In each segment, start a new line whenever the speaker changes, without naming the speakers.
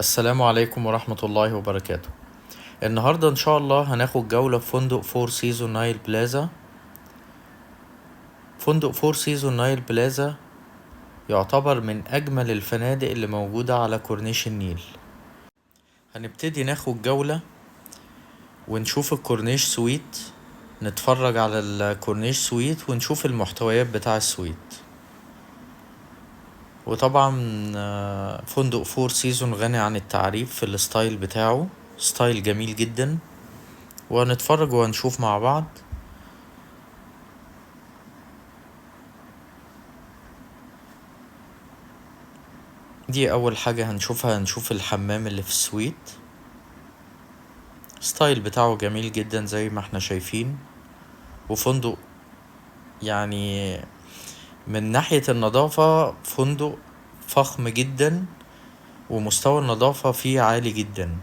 السلام عليكم ورحمة الله وبركاته. النهاردة إن شاء الله هناخد جولة في فندق فور سيزون نايل بلازا. فندق فور سيزون نايل بلازا يعتبر من أجمل الفنادق اللي موجودة على كورنيش النيل. هنبتدي ناخد جولة ونشوف الكورنيش سويت، نتفرج على الكورنيش سويت ونشوف المحتويات بتاع السويت. وطبعا فندق فور سيزون غني عن التعريف في الستايل بتاعه، ستايل جميل جدا، وهنتفرج وهنشوف مع بعض. دي اول حاجة هنشوفها، هنشوف الحمام اللي في السويت. ستايل بتاعه جميل جدا زي ما احنا شايفين، وفندق يعني من ناحية النظافة فندق فخم جدا، ومستوى النظافة فيه عالي جدا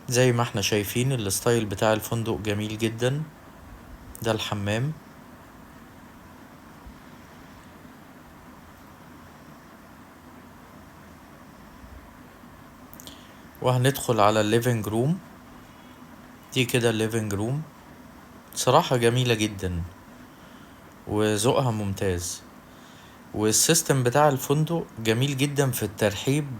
زي ما احنا شايفين. الستايل بتاع الفندق جميل جدا. ده الحمام. وهندخل على الليفينج روم. دي كده الليفينج روم، صراحة جميلة جدا وذوقها ممتاز. والسيستم بتاع الفندق جميل جدا في الترحيب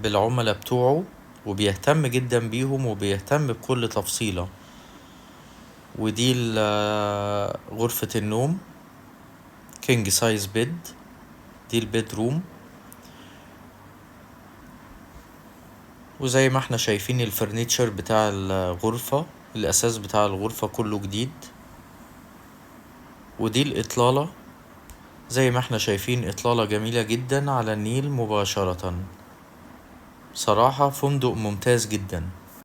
بالعملاء بتوعه، وبيهتم جدا بيهم وبيهتم بكل تفصيلة. ودي غرفة النوم، كينج سايز بيد. دي البيد روم. وزي ما احنا شايفين الفرنيتشر بتاع الغرفة، الأساس بتاع الغرفة كله جديد. ودي الإطلالة، زي ما احنا شايفين إطلالة جميلة جدا على النيل مباشرة. صراحة فندق ممتاز جدا.